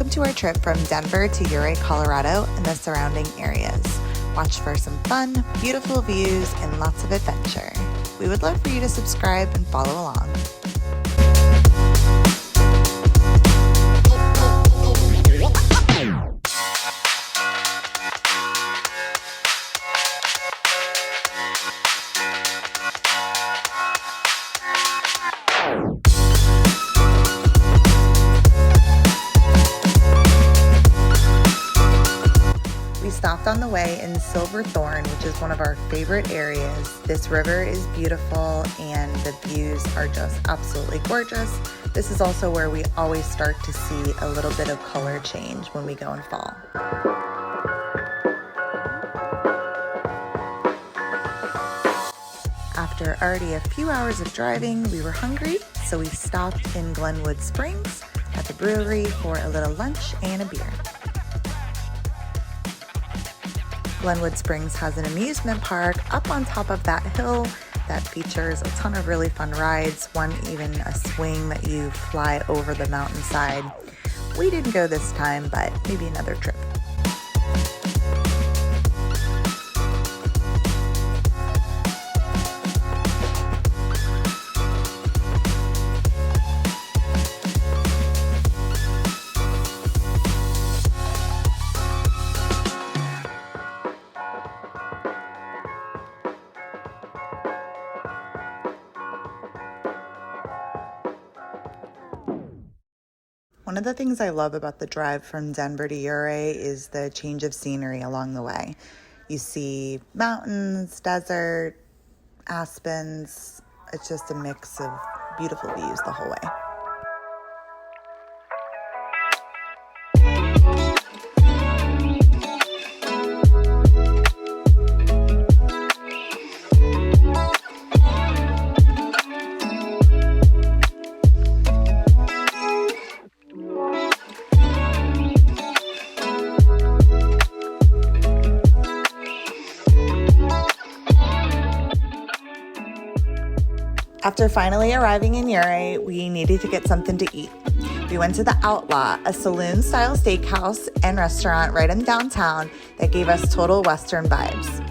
Welcome to our trip from Denver to Ouray, Colorado and the surrounding areas. Watch for some fun, beautiful views, and lots of adventure. We would love for you to subscribe and follow along. We stopped on the way in Silverthorne, which is one of our favorite areas. This river is beautiful and the views are just absolutely gorgeous. This is also where we always start to see a little bit of color change when we go in fall. After already a few hours of driving, we were hungry, so we stopped in Glenwood Springs at the brewery for a little lunch and a beer. Glenwood Springs has an amusement park up on top of that hill that features a ton of really fun rides, one even a swing that you fly over the mountainside. We didn't go this time, but maybe another trip. One of the things I love about the drive from Denver to Ouray is the change of scenery along the way. You see mountains, desert, aspens. It's just a mix of beautiful views the whole way. After finally arriving in Ouray, we needed to get something to eat. We went to the Outlaw, a saloon-style steakhouse and restaurant right in downtown that gave us total Western vibes.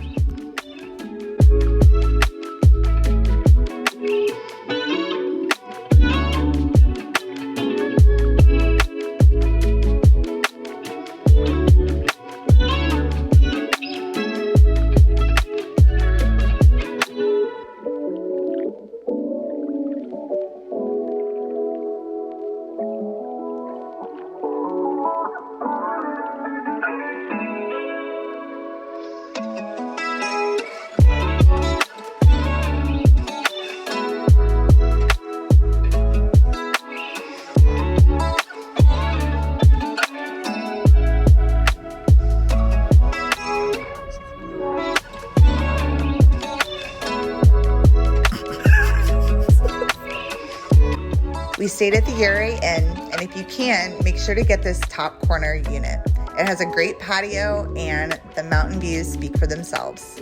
We stayed at the Ouray Inn, and if you can, make sure to get this top corner unit. It has a great patio, and the mountain views speak for themselves.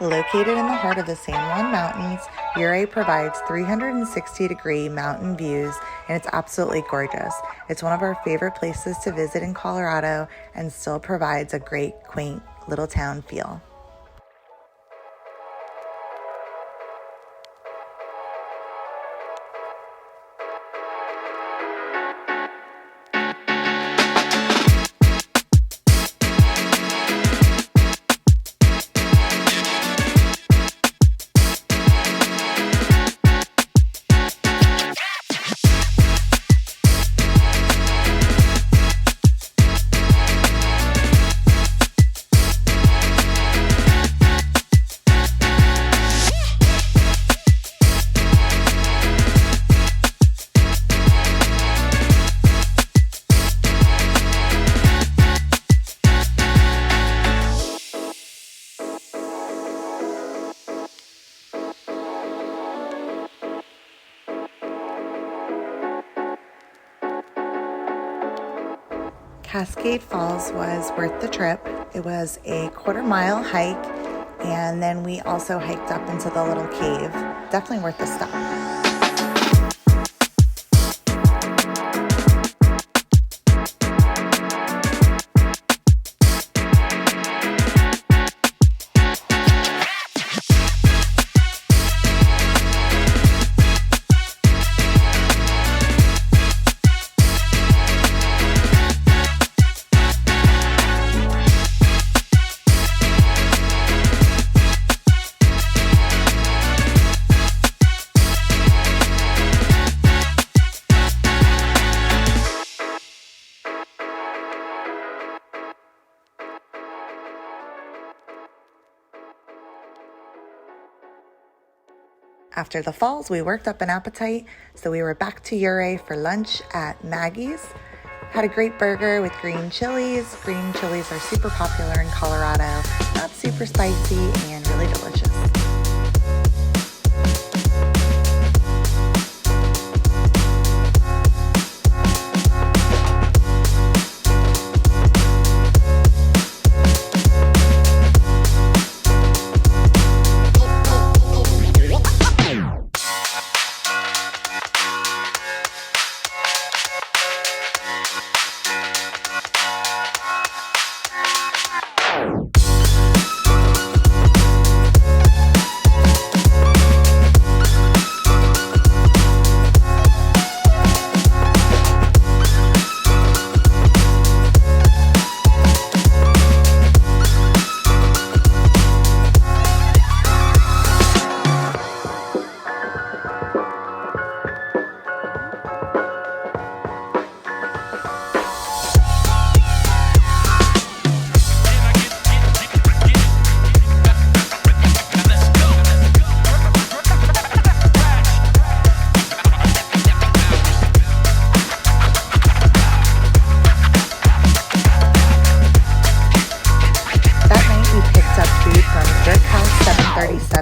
Located in the heart of the San Juan Mountains, Ouray provides 360-degree mountain views, and it's absolutely gorgeous. It's one of our favorite places to visit in Colorado and still provides a great, quaint little town feel. Cascade Falls was worth the trip. It was a quarter-mile hike, and then we also hiked up into the little cave. Definitely worth the stop. After the falls, we worked up an appetite, so we were back to Ouray for lunch at Maggie's. Had a great burger with green chilies. Green chilies are super popular in Colorado, not super spicy and really delicious.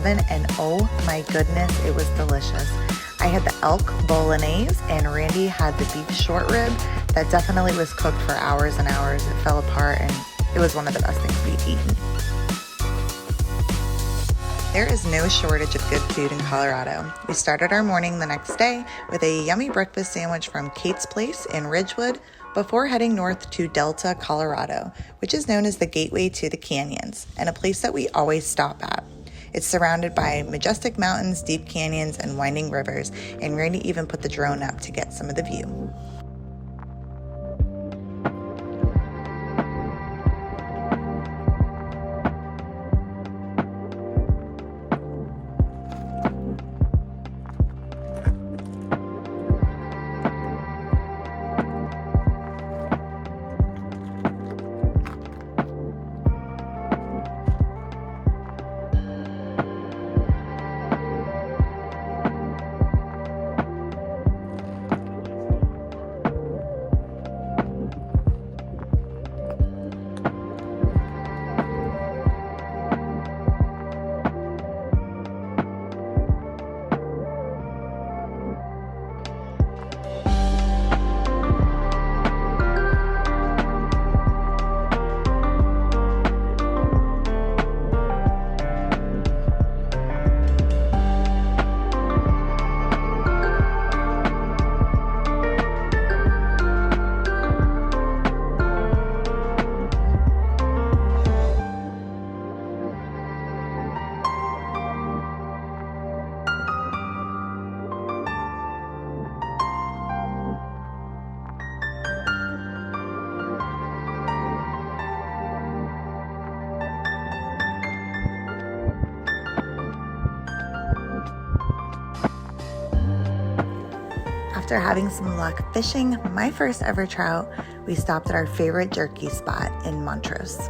And oh my goodness, it was delicious. I had the elk bolognese and Randy had the beef short rib that definitely was cooked for hours and hours. It fell apart and it was one of the best things we'd eaten. There is no shortage of good food in Colorado. We started our morning the next day with a yummy breakfast sandwich from Kate's Place in Ridgway before heading north to Delta, Colorado, which is known as the gateway to the canyons and a place that we always stop at. It's surrounded by majestic mountains, deep canyons, and winding rivers, and Randy even put the drone up to get some of the view. After having some luck fishing my first ever trout, we stopped at our favorite jerky spot in Montrose.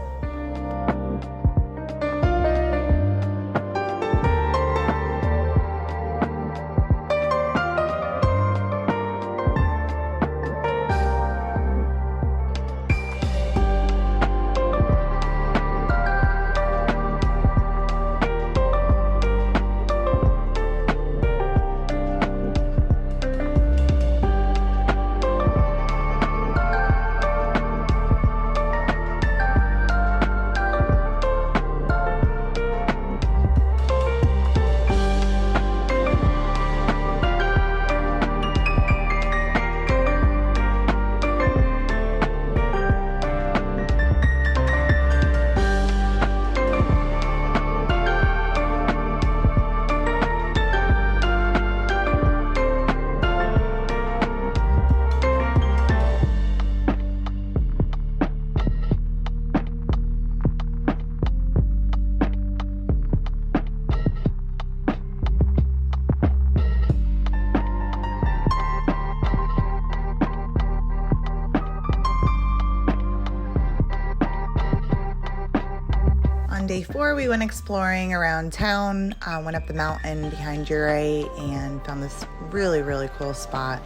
day 4, we went exploring around town, went up the mountain behind Ouray and found this really, really cool spot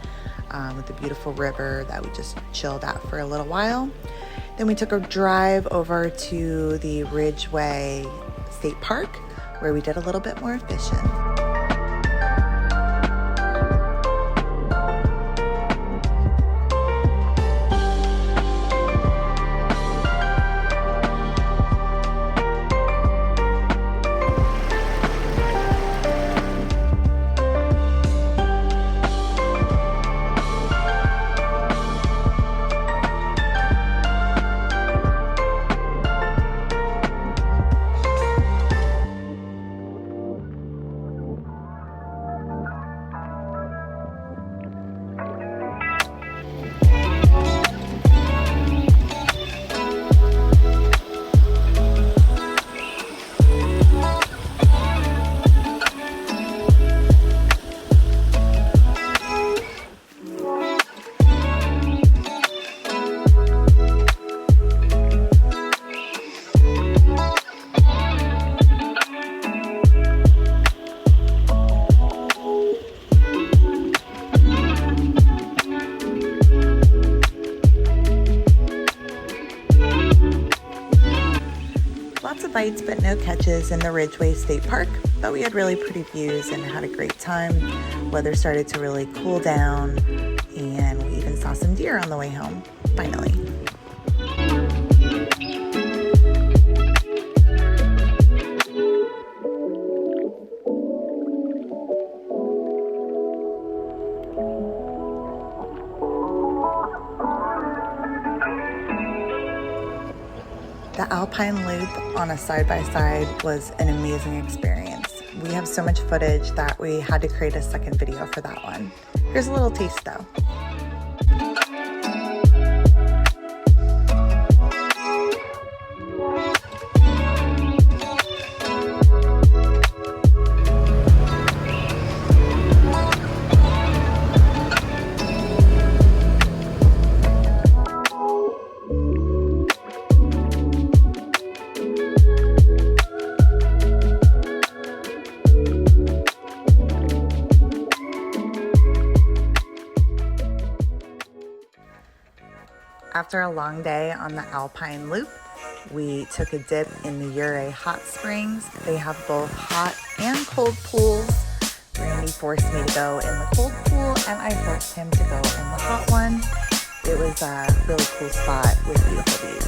with a beautiful river that we just chilled at for a little while. Then we took a drive over to the Ridgway State Park where we did a little bit more fishing. Lots of bites but no catches in the Ridgway State Park, but we had really pretty views and had a great time. Weather started to really cool down and we even saw some deer on the way home, finally. The Alpine Loop on a side-by-side was an amazing experience. We have so much footage that we had to create a second video for that one. Here's a little taste though. After a long day on the Alpine Loop, we took a dip in the Ouray hot springs. They have both hot and cold pools. Randy forced me to go in the cold pool and I forced him to go in the hot one. It was a really cool spot with beautiful views.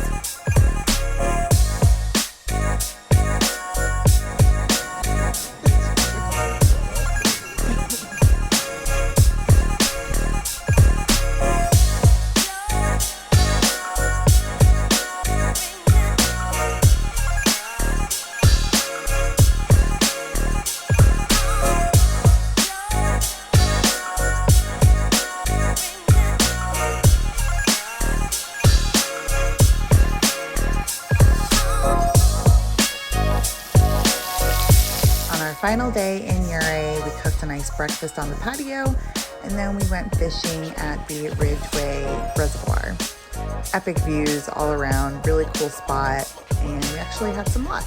Final day in Ouray, we cooked a nice breakfast on the patio, and then we went fishing at the Ridgway Reservoir. Epic views all around, really cool spot, and we actually had some luck.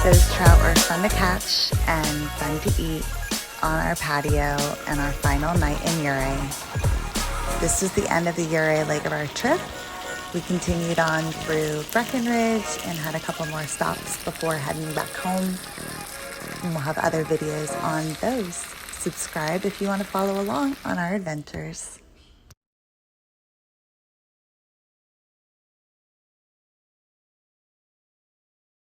Those trout were fun to catch and fun to eat on our patio and our final night in Ouray. This is the end of the Ouray leg of our trip. We continued on through Breckenridge and had a couple more stops before heading back home. And we'll have other videos on those. Subscribe if you want to follow along on our adventures.